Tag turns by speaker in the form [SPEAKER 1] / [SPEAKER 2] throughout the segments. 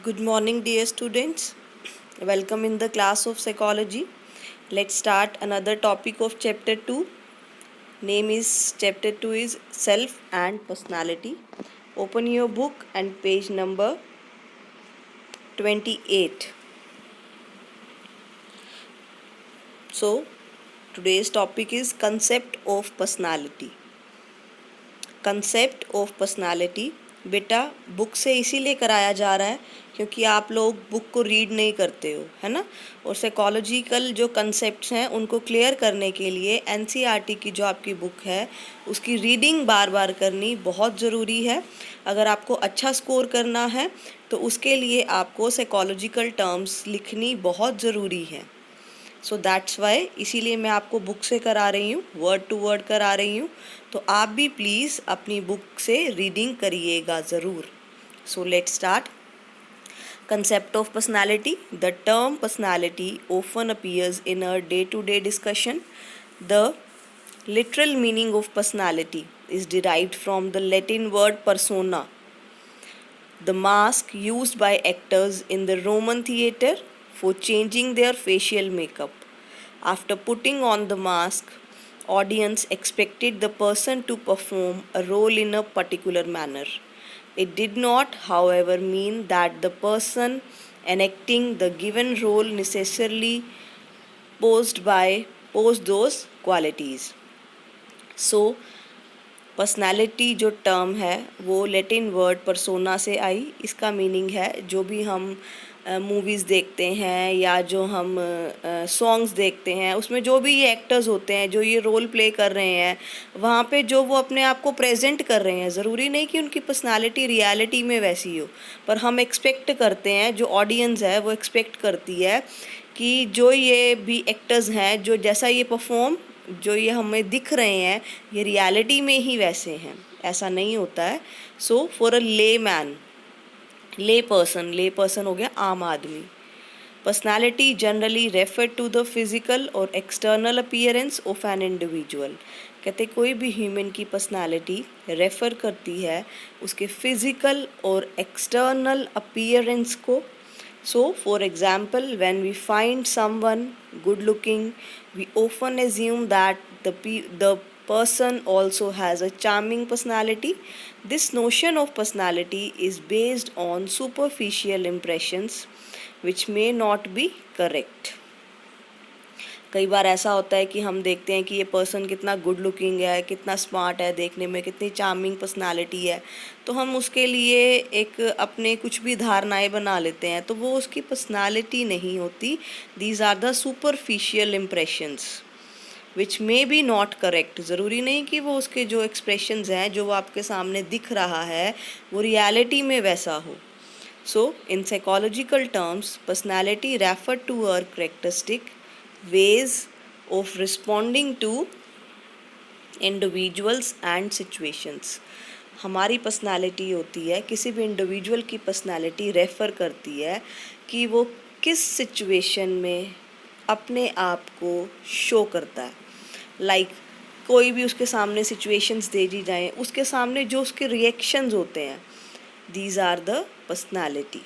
[SPEAKER 1] Good morning, dear students. Welcome in the class of psychology. Let's start another topic of chapter 2. Name is chapter 2 is self and personality. Open your book and page number 28. So, today's topic is concept of personality. Concept of personality बेटा book से इसीलिए कराया जा रहा है क्योंकि आप लोग बुक को रीड नहीं करते हो, है ना। और साइकोलॉजिकल जो कंसेप्ट्स हैं उनको क्लियर करने के लिए एनसीईआरटी की जो आपकी बुक है उसकी रीडिंग बार बार करनी बहुत ज़रूरी है। अगर आपको अच्छा स्कोर करना है तो उसके लिए आपको साइकोलॉजिकल टर्म्स लिखनी बहुत ज़रूरी है। सो दैट्स वाई इसीलिए मैं आपको बुक से करा रही हूँ, वर्ड टू वर्ड करा रही हूँ। तो आप भी प्लीज़ अपनी बुक से रीडिंग करिएगा ज़रूर। So let's start. Concept of personality. The term personality often appears in a day-to-day discussion. The literal meaning of personality is derived from the Latin word persona, the mask used by actors in the Roman theatre for changing their facial makeup. After putting on the mask, audience expected the person to perform a role in a particular manner. It did not, however, mean that the person enacting the given role necessarily possessed those qualities. So, personality जो term है वो Latin word persona से आई। इसका meaning है जो भी हम movies देखते हैं या जो हम सॉन्ग्स देखते हैं उसमें जो भी ये एक्टर्स होते हैं जो ये रोल प्ले कर रहे हैं वहाँ पे जो वो अपने आप को प्रेजेंट कर रहे हैं, ज़रूरी नहीं कि उनकी पर्सनालिटी रियलिटी में वैसी हो, पर हम एक्सपेक्ट करते हैं, जो ऑडियंस है वो एक्सपेक्ट करती है कि जो ये भी एक्टर्स हैं जो जैसा ये परफॉर्म जो ये हमें दिख रहे हैं ये रियलिटी में ही वैसे हैं, ऐसा नहीं होता है। सो फॉर अ ले मैन, ले पर्सन हो गया आम आदमी। Personality generally refer to the physical और external appearance of an individual. कहते कोई भी ह्यूमन की पर्सनालिटी रेफर करती है उसके फिजिकल और एक्सटर्नल अपीयरेंस को। So, for example, when we find someone good looking, we often assume that the person also has a charming personality. This notion of personality is based on superficial impressions, which may not be correct. कई बार ऐसा होता है कि हम देखते हैं कि ये पर्सन कितना गुड लुकिंग है, कितना स्मार्ट है देखने में, कितनी चार्मिंग पर्सनालिटी है, तो हम उसके लिए एक अपने कुछ भी धारणाएं बना लेते हैं, तो वो उसकी पर्सनालिटी नहीं होती। These are the superficial impressions which may be not correct. ज़रूरी नहीं कि वो उसके जो एक्सप्रेशंस हैं जो वो आपके सामने दिख रहा है वो रियलिटी में वैसा हो। So in psychological terms personality refer to uh characteristic ways of responding to individuals and situations. हमारी पर्सनालिटी होती है, किसी भी इंडिविजुअल की पर्सनालिटी रेफ़र करती है कि वो किस सिचुएशन में अपने आप को शो करता है। लाइक कोई भी उसके सामने सिचुएशंस दे दी जाएँ, उसके सामने जो उसके रिएक्शंस होते हैं, these are the personality.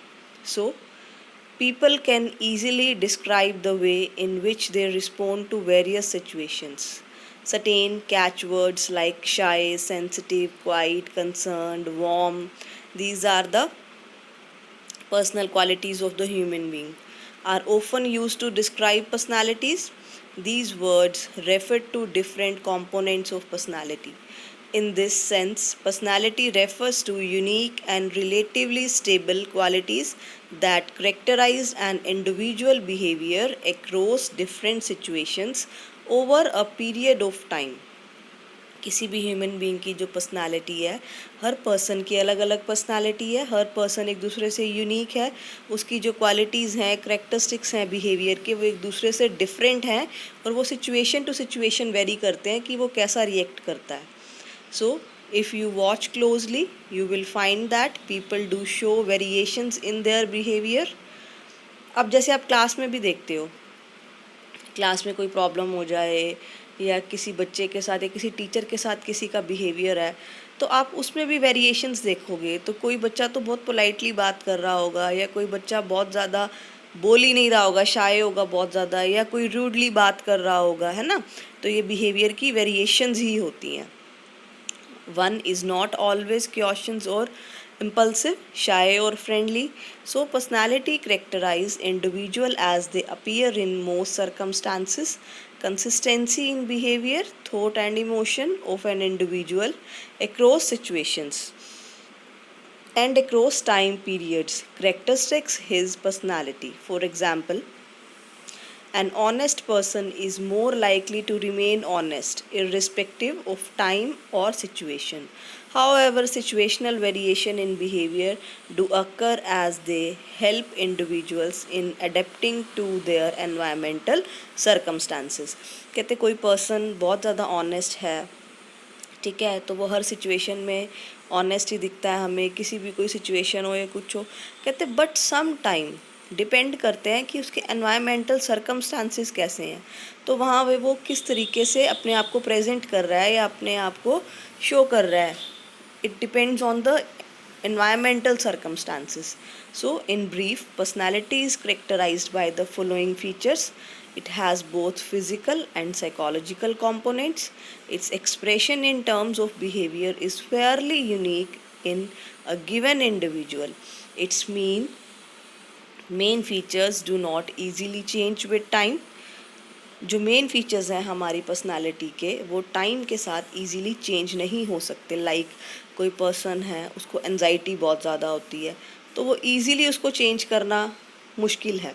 [SPEAKER 1] So people can easily describe the way in which they respond to various situations. Certain catchwords like shy, sensitive, quiet, concerned, warm, these are the personal qualities of the human being, are often used to describe personalities. These words refer to different components of personality. In this sense, personality refers to unique and relatively stable qualities that characterize an individual behavior across different situations over a period of time. किसी भी human being की जो personality है, हर person की अलग अलग personality है, हर person एक दूसरे से यूनिक है, उसकी जो क्वालिटीज़ हैं, करेक्टरिस्टिक्स हैं बिहेवियर के, वो एक दूसरे से डिफरेंट हैं और वो सिचुएशन टू सिचुएशन वेरी करते हैं कि वो कैसा रिएक्ट करता है। So, if you watch closely, you will find that people do show variations in their behavior. अब जैसे आप क्लास में भी देखते हो, क्लास में कोई प्रॉब्लम हो जाए या किसी बच्चे के साथ या किसी टीचर के साथ किसी का बिहेवियर है, तो आप उसमें भी वेरिएशंस देखोगे। तो कोई बच्चा तो बहुत पोलाइटली बात कर रहा होगा, या कोई बच्चा बहुत ज़्यादा बोल ही नहीं रहा होगा, शाय होगा बहुत ज़्यादा, या कोई रूडली बात कर रहा होगा, है ना। तो ये बिहेवियर की वेरिएशंस ही होती हैं। One is not always cautious or impulsive, shy or friendly. So personality characterize individual as they appear in most circumstances. Consistency in behavior, thought and emotion of an individual across situations and across time periods characteristics his personality. For example, an honest person is more likely to remain honest, irrespective of time or situation. However, situational variation in behavior do occur as they help individuals in adapting to their environmental circumstances. कहते कोई person बहुत ज़्यादा honest है, ठीक है, तो वो हर situation में ऑनेस्ट ही दिखता है हमें, किसी भी कोई सिचुएशन हो या कुछ हो। कहते बट सम टाइम डिपेंड करते हैं कि उसके एनवायरमेंटल सर्कमस्टांसिस कैसे हैं, तो वहाँ वो किस तरीके से अपने आप को प्रेजेंट कर रहा है या अपने आप को शो कर रहा है। It depends on the environmental circumstances. So, in brief, personality is characterized by the following features. It has both physical and psychological components. Its expression in terms of behavior is fairly unique in a given individual. Its main features do not easily change with time. जो main features हैं हमारी personality के, वो time के साथ easily change नहीं हो सकते। लाइक कोई पर्सन है, उसको एंजाइटी बहुत ज़्यादा होती है, तो वो इजीली उसको चेंज करना मुश्किल है,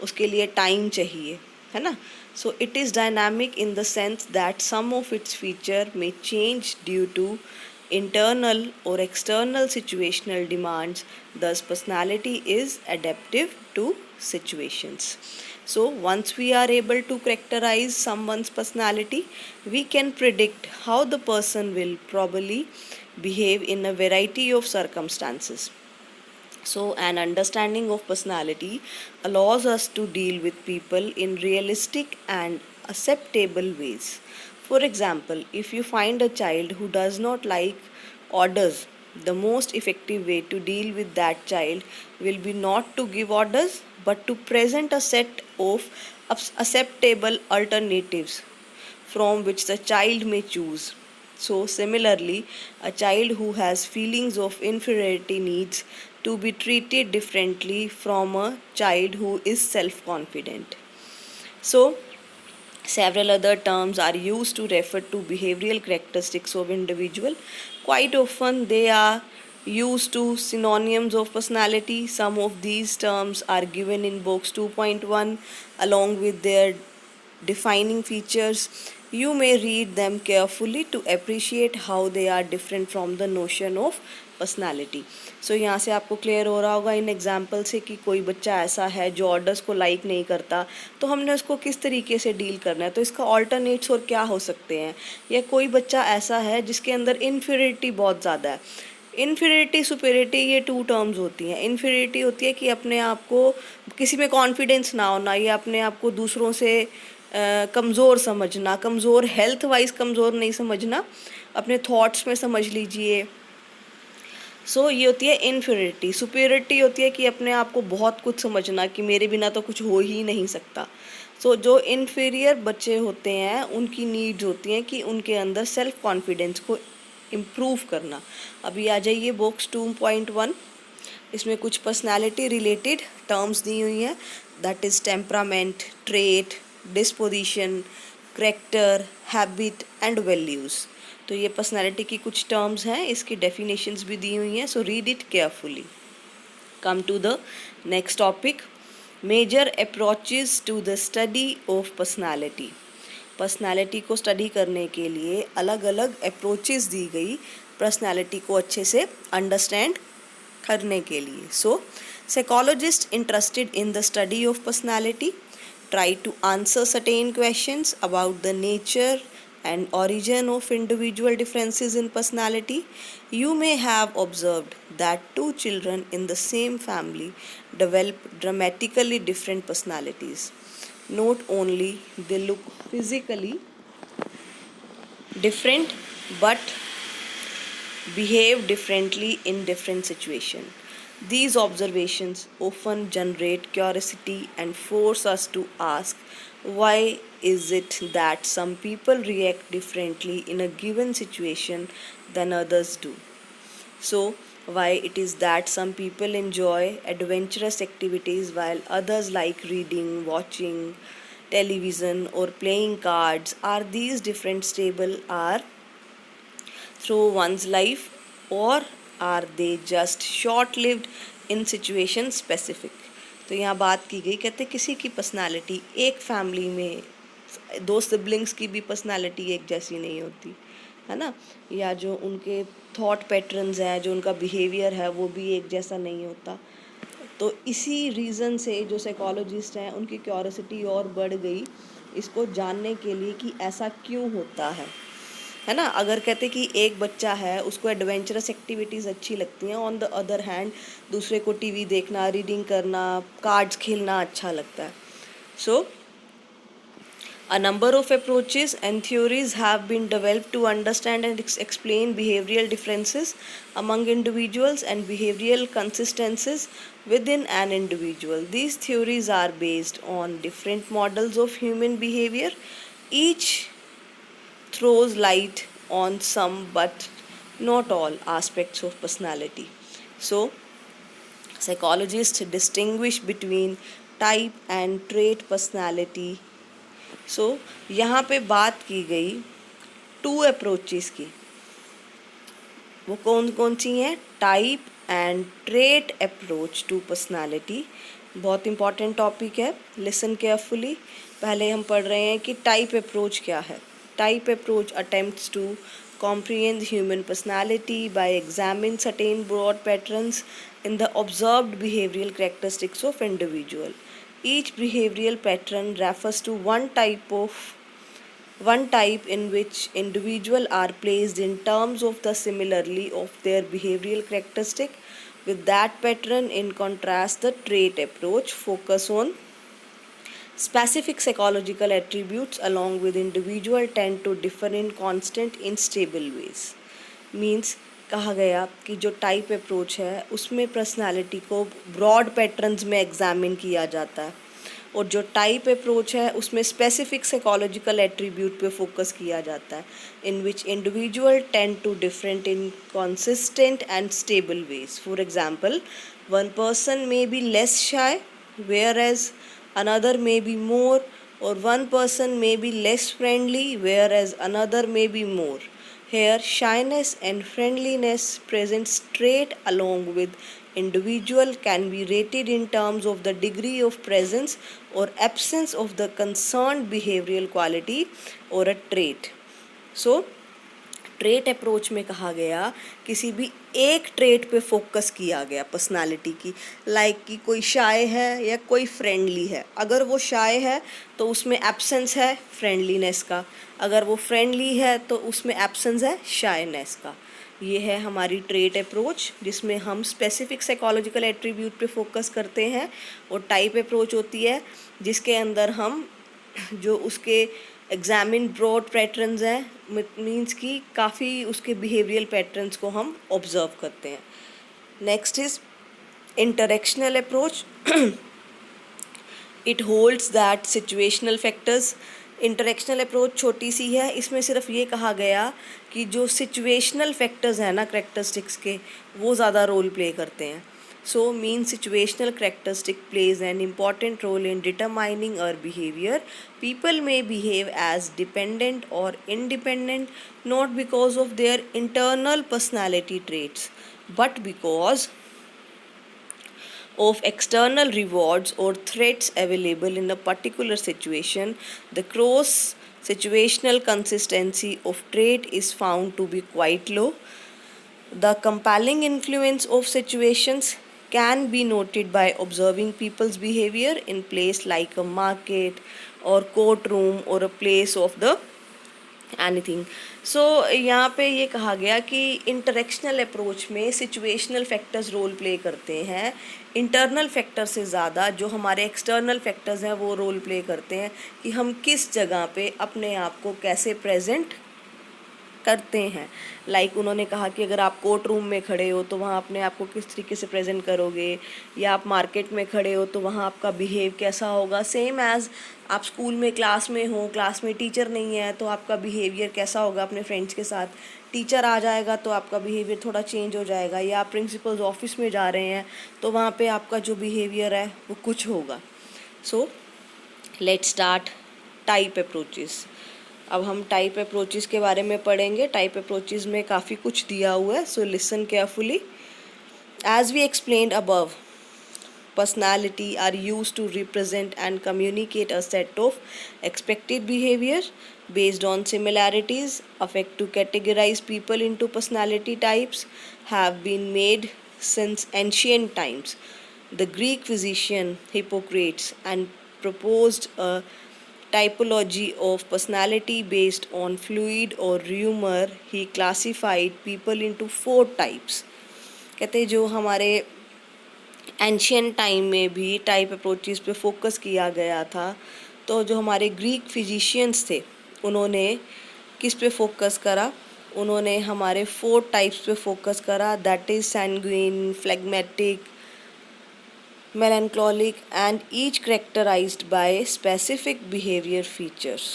[SPEAKER 1] उसके लिए टाइम चाहिए, है ना। So it is dynamic in the sense that some of its feature में change due to internal or external situational demands. Thus personality is adaptive to situations. So once we are able to characterize someone's personality, we can predict how the person will probably behave in a variety of circumstances. So an understanding of personality allows us to deal with people in realistic and acceptable ways. For example, if you find a child who does not like orders, the most effective way to deal with that child will be not to give orders but to present a set of acceptable alternatives from which the child may choose. So, similarly, a child who has feelings of inferiority needs to be treated differently from a child who is self confident. So, several other terms are used to refer to behavioral characteristics of individual. Quite often they are used to synonyms of personality. Some of these terms are given in box 2.1 along with their defining features. You may read them carefully to appreciate how they are different from the notion of personality. So यहाँ से आपको clear हो रहा होगा in example से कि कोई बच्चा ऐसा है जो ऑर्डर्स को लाइक नहीं करता, तो हमने उसको किस तरीके से डील करना है, तो इसका ऑल्टरनेट्स और क्या हो सकते हैं। या कोई बच्चा ऐसा है जिसके अंदर इन्फीरियरिटी बहुत ज़्यादा है। इन्फीरियरिटी सुपीरियरिटी ये टू टर्म्स होती हैं। इन्फीरियरिटी होती है कि अपने आप को किसी में कॉन्फिडेंस ना होना, या अपने आप को दूसरों से कमज़ोर समझना, कमज़ोर हेल्थ वाइज कमज़ोर नहीं समझना, अपने थॉट्स में समझ लीजिए। सो ये होती है इन्फीरियरिटी। सुपीरियरिटी होती है कि अपने आप को बहुत कुछ समझना, कि मेरे बिना तो कुछ हो ही नहीं सकता। सो जो इन्फीरियर बच्चे होते हैं उनकी नीड्स होती हैं कि उनके अंदर सेल्फ कॉन्फिडेंस को इम्प्रूव करना। अभी आ जाइए बॉक्स 2.1, इसमें कुछ पर्सनैलिटी रिलेटेड टर्म्स दी हुई हैं। That is temperament, trait, disposition, character, habit and values. तो ये पर्सनैलिटी की कुछ टर्म्स हैं, इसकी डेफिनेशंस भी दी हुई हैं। So read it carefully. Come to the next topic, major approaches to the study of personality. Personality को स्टडी करने के लिए अलग अलग अप्रोचेस दी गई पर्सनैलिटी को अच्छे से अंडरस्टैंड करने के लिए। So psychologist interested in the study of personality try to answer certain questions about the nature and origin of individual differences in personality. You may have observed that two children in the same family develop dramatically different personalities. Not only they look physically different, but behave differently in different situations. These observations often generate curiosity and force us to ask, why is it that some people react differently in a given situation than others do? So, why it is that some people enjoy adventurous activities while others like reading, watching television, or playing cards? Are these different stable are through one's life, or are they just short lived in situation specific? तो यहाँ बात की गई, कहते किसी की personality एक family में दो सिबलिंग्स की भी पर्सनालिटी एक जैसी नहीं होती है ना, या जो उनके थॉट पैटर्न्स हैं, जो उनका बिहेवियर है, वो भी एक जैसा नहीं होता। तो इसी रीज़न से जो साइकोलॉजिस्ट हैं उनकी क्यूरियोसिटी और बढ़ गई इसको जानने के लिए कि ऐसा क्यों होता है ना। अगर कहते कि एक बच्चा है उसको एडवेंचरस एक्टिविटीज़ अच्छी लगती हैं, ऑन द अदर हैंड दूसरे को टीवी देखना, रीडिंग करना, कार्ड्स खेलना अच्छा लगता है। सो a number of approaches and theories have been developed to understand and explain behavioral differences among individuals and behavioral consistencies within an individual. These theories are based on different models of human behavior. Each throws light on some but not all aspects of personality. So, psychologists distinguish between type and trait personality. सो यहाँ पे बात की गई two approaches की, वो कौन कौन सी हैं? Type and trait approach to personality. बहुत इंपॉर्टेंट टॉपिक है, लिसन केयरफुली। पहले हम पढ़ रहे हैं कि टाइप अप्रोच क्या है। Type approach attempts to comprehend human personality by examining certain broad patterns in the observed behavioral characteristics of individual. Each behavioral pattern refers to one type in which individuals are placed in terms of the similarity of their behavioral characteristic. With that pattern in contrast, the trait approach focus on specific psychological attributes along with individual tend to differ in constant unstable ways. Means कहा गया कि जो type approach है उसमें personality को broad patterns में examine किया जाता है, और जो टाइप अप्रोच है उसमें स्पेसिफिक साइकोलॉजिकल एट्रीब्यूट पे फोकस किया जाता है, in which individual tend to different in consistent and stable ways. For example, one person may be less shy whereas another may be more, or one person may be less friendly whereas another may be more. Here shyness and friendliness present straight along with individual can be rated in terms of the degree of presence or absence of the concerned behavioral quality or a trait. So trait approach में कहा गया किसी भी एक trait पे focus किया गया personality की, लाइक कि कोई शाय है या कोई फ्रेंडली है। अगर वो शाय है तो उसमें एब्सेंस है फ्रेंडलीनेस का, अगर वो फ्रेंडली है तो उसमें एब्सेंस है शायनेस का। ये है हमारी ट्रेट अप्रोच जिसमें हम स्पेसिफिक साइकोलॉजिकल एट्रीब्यूट पे फोकस करते हैं, और टाइप अप्रोच होती है जिसके अंदर हम जो उसके एग्जामिन ब्रॉड पैटर्न्स हैं, मीन्स कि काफ़ी उसके बिहेवियरल पैटर्न्स को हम ऑब्जर्व करते हैं। Next is interactional approach. It holds that situational factors. Interactional approach छोटी सी है, इसमें सिर्फ ये कहा गया कि जो सिचुएशनल फैक्टर्स हैं ना कैरेक्टरिस्टिक्स के, वो ज़्यादा रोल प्ले करते हैं। So means situational characteristic plays an important role in determining our behavior. People may behave as dependent or independent not because of their internal personality traits, but because of external rewards or threats available in a particular situation. The cross situational consistency of trait is found to be quite low. The compelling influence of situations can be noted by observing people's behavior in place like a market or courtroom or a place of the anything. So यहाँ पे ये कहा गया कि interactional approach में situational factors role play करते हैं, internal factor से ज़्यादा जो हमारे एक्सटर्नल फैक्टर्स हैं वो रोल प्ले करते हैं कि हम किस जगह पे अपने आप को कैसे प्रेजेंट करते हैं। लाइक उन्होंने कहा कि अगर आप कोर्ट रूम में खड़े हो तो वहाँ अपने आप को किस तरीके से प्रेजेंट करोगे, या आप मार्केट में खड़े हो तो वहाँ आपका बिहेव कैसा होगा। सेम एज़ आप स्कूल में क्लास में हो, क्लास में टीचर नहीं है तो आपका बिहेवियर कैसा होगा अपने फ्रेंड्स के साथ। टीचर आ जाएगा तो आपका बिहेवियर थोड़ा चेंज हो जाएगा, या आप प्रिंसिपल्स ऑफिस में जा रहे हैं तो वहाँ पे आपका जो बिहेवियर है वो कुछ होगा। So let's start type approaches. अब हम टाइप अप्रोचेस के बारे में पढ़ेंगे। टाइप अप्रोचेस में काफ़ी कुछ दिया हुआ है, so listen carefully. As we explained above, personality are used to represent and communicate a set of expected behavior based on similarities. Affect to categorize people into personality types have been made since ancient times. The Greek physician Hippocrates and proposed a typology of personality based on fluid or rumor. He classified people into 4 types. कहते हैं जो हमारे ancient time में भी type approaches पे focus किया गया था, तो जो हमारे ग्रीक फिजिशियंस थे उन्होंने किस पे फोकस करा, उन्होंने हमारे 4 टाइप्स पे फोकस करा, that is sanguine, phlegmatic, melancholic, and each characterized by specific behavior features.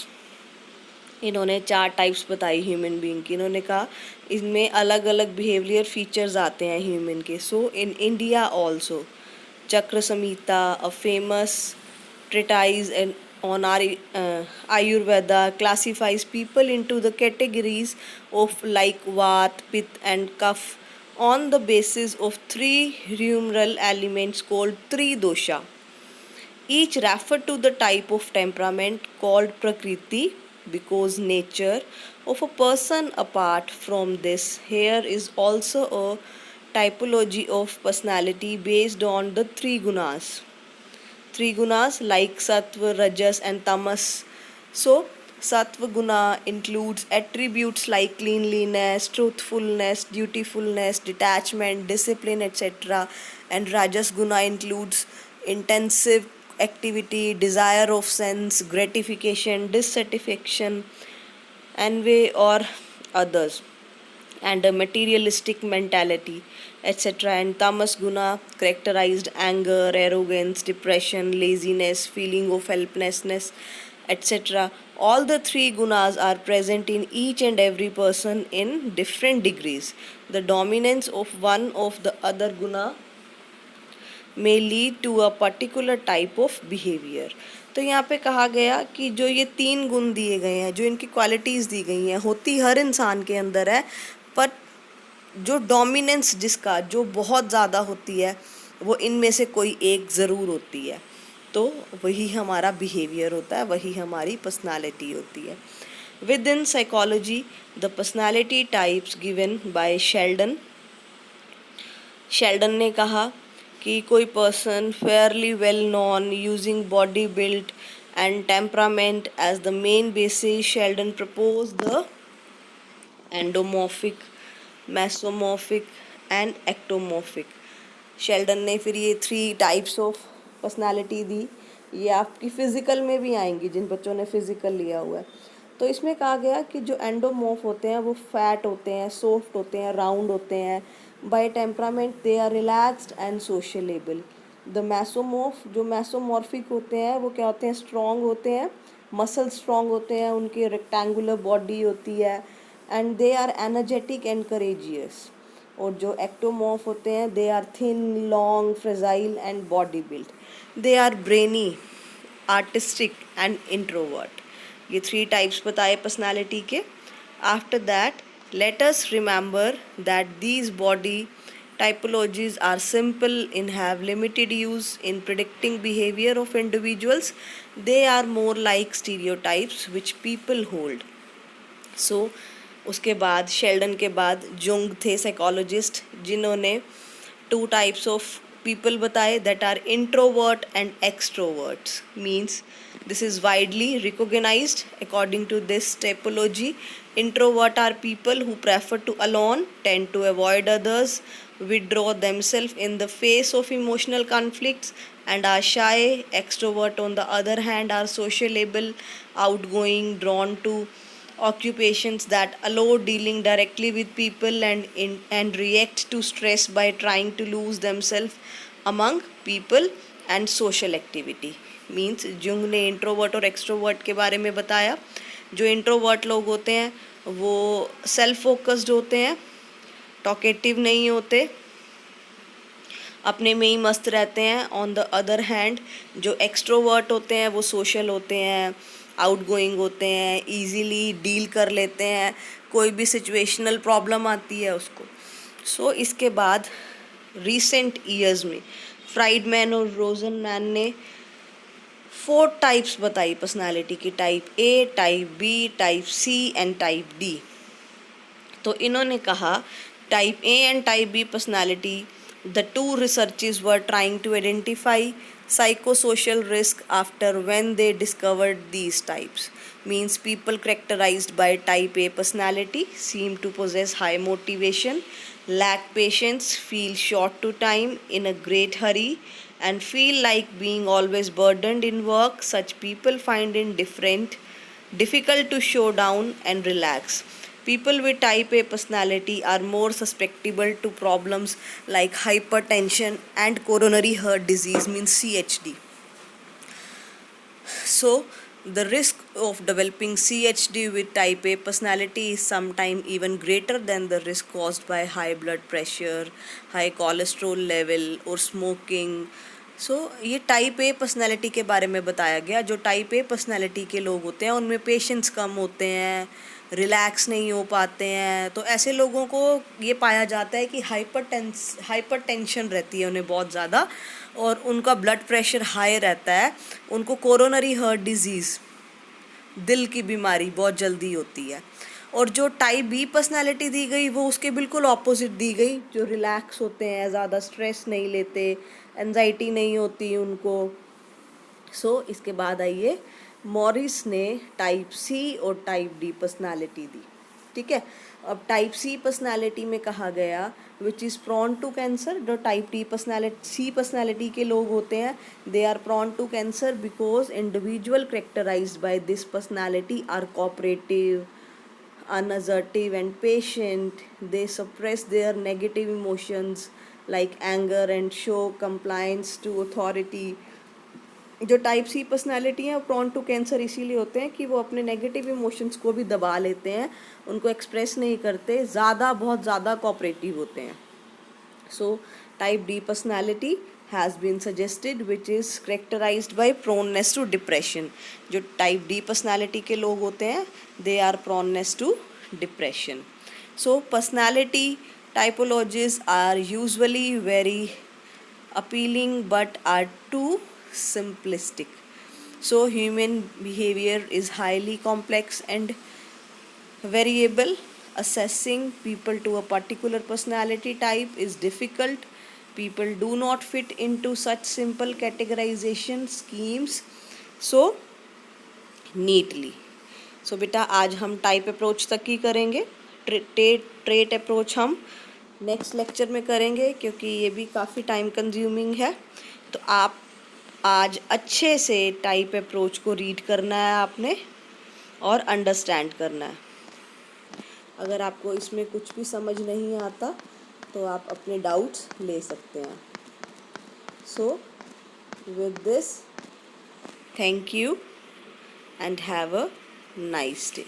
[SPEAKER 1] इन्होंने 4 टाइप्स बताई ह्यूमन बीइंग की। इन्होंने कहा इनमें अलग अलग बिहेवियर फीचर्स आते हैं ह्यूमन के। सो इन इंडिया ऑल्सो चक्र Samhita, a famous treatise on Ayurveda, classifies people into the categories of like Vat, Pitta, and Kapha on the basis of 3 humoral elements called Tridosha. Each refer to the type of temperament called Prakriti, because nature of a person. Apart from this, here is also a typology of personality based on the 3 gunas. 3 gunas like Sattva, Rajas, and Tamas. So, Sattva guna includes attributes like cleanliness, truthfulness, dutifulness, detachment, discipline, etc. And Rajas guna includes intensive activity, desire of sense, gratification, dissatisfaction, envy, or others, and a materialistic mentality, etc. And tamas guna characterized anger, arrogance, depression, laziness, feeling of helplessness, etc. All the 3 gunas are present in each and every person in different degrees. The dominance of one of the other guna may lead to a particular type of behavior. तो यहाँ पे कहा गया कि जो ये 3 गुण दिए गए हैं, जो इनकी क्वालिटीज़ दी गई हैं, होती हर इंसान के अंदर है, पर जो डोमिनेंस जिसका जो बहुत ज़्यादा होती है वो इनमें से कोई एक ज़रूर होती है, तो वही हमारा बिहेवियर होता है, वही हमारी पर्सनालिटी होती है। Within psychology the personality types given by Sheldon ने कहा कि कोई person fairly well known using body build and temperament as the main basis. Sheldon propose the endomorphic, mesomorphic and ectomorphic. Sheldon ने फिर ये 3 types of personality दी। ये आपकी physical में भी आएंगी जिन बच्चों ने फ़िज़िकल लिया हुआ है। तो इसमें कहा गया कि जो एंडोमॉर्फ होते हैं वो फैट होते हैं, सॉफ्ट होते हैं, राउंड होते हैं। By temperament they are relaxed and sociable. The mesomorph, जो मैसोमॉर्फिक होते हैं वो क्या होते हैं, स्ट्रॉन्ग होते हैं, मसल स्ट्रॉन्ग होते हैं, उनकी रेक्टेंगुलर बॉडी होती है, and they are energetic and courageous. और जो एक्टोमॉर्फ होते हैं they are thin, long, fragile and body build. They are brainy, artistic and introvert. ये 3 टाइप्स बताए पर्सनालिटी के। After that let us remember that these body typologies are simple in have limited use in predicting behavior of individuals. They are more like stereotypes which people hold. So उसके बाद Sheldon के बाद Jung थे psychologist, जिन्होंने 2 types of people बताए that are introvert and extroverts. Means this is widely recognized according to this typology. Introvert are people who prefer to alone, tend to avoid others, withdraw themselves in the face of emotional conflicts, and are shy. Extrovert on the other hand are sociable, outgoing, drawn to occupations that allow dealing directly with people and react to stress by trying to lose themselves among people and social activity. Means Jung ने introvert और extrovert के बारे में बताया. जो introvert लोग होते हैं वो सेल्फ फोकस्ड होते हैं, टॉकेटिव नहीं होते, अपने में ही मस्त रहते हैं. ऑन द अदर हैंड जो एक्सट्रोवर्ट होते हैं वो सोशल होते हैं, आउटगोइंग होते हैं, इजीली डील कर लेते हैं, कोई भी सिचुएशनल प्रॉब्लम आती है उसको. सो इसके बाद रिसेंट ईयर्स में फ्राइडमैन और रोजनमैन ने 4 टाइप्स बताई पर्सनालिटी की, type A, type B, type C and type D. तो इन्होंने कहा type A and type B personality, the two researchers were trying to identify psychosocial risk after when they discovered these types. Means people characterized by type A personality seem to possess high motivation, lack patience, feel short to time, in a great hurry, and feel like being always burdened in work. Such people find it difficult to show down and relax. People with type A personality are more susceptible to problems like hypertension and coronary heart disease, means CHD. So the risk of developing CHD with type A personality is sometimes even greater than the risk caused by high blood pressure, high cholesterol level or smoking. ये type A personality के बारे में बताया गया. जो type A personality के लोग होते हैं उनमें पेशेंस कम होते हैं, रिलैक्स नहीं हो पाते हैं. तो ऐसे लोगों को ये पाया जाता है कि हाइपर टेंशन रहती है उन्हें बहुत ज़्यादा, और उनका ब्लड प्रेशर हाई रहता है. उनको कोरोनरी हार्ट डिजीज़, दिल की बीमारी बहुत जल्दी होती है. और जो टाइप बी पर्सनालिटी दी गई वो उसके बिल्कुल ऑपोजिट दी गई. जो रिलैक्स होते हैं, ज़्यादा स्ट्रेस नहीं लेते, एंजाइटी नहीं होती उनको. इसके बाद आइए, मॉरिस ने टाइप सी और टाइप डी पर्सनालिटी दी. ठीक है. अब टाइप सी पर्सनालिटी में कहा गया which is prone to cancer. जो type D personality C personality के लोग होते हैं they are prone to cancer because individual characterised by this personality are cooperative, unassertive and patient. They suppress their negative emotions like anger and show compliance to authority. जो type सी personality है prawn to cancer इसीलिए होते हैं कि वो अपने negative emotions को भी दबा लेते हैं, उनको एक्सप्रेस नहीं करते, बहुत ज़्यादा कोऑपरेटिव होते हैं. So type D personality has been suggested which is characterized by proneness to depression. जो टाइप डी पर्सनालिटी के लोग होते हैं they are proneness to depression. So personality typologies are usually very appealing but are too simplistic. So human behavior is highly complex and variable. Assessing people to a particular personality type is difficult. People do not fit into such simple categorization schemes so neatly. बेटा आज हम type approach तक ही करेंगे. Trait approach हम next lecture में करेंगे क्योंकि ये भी काफ़ी टाइम कंज्यूमिंग है. तो आप आज अच्छे से टाइप अप्रोच को रीड करना है आपने और अंडरस्टैंड करना है. अगर आपको इसमें कुछ भी समझ नहीं आता तो आप अपने डाउट्स ले सकते हैं. With this, thank you and have a nice day.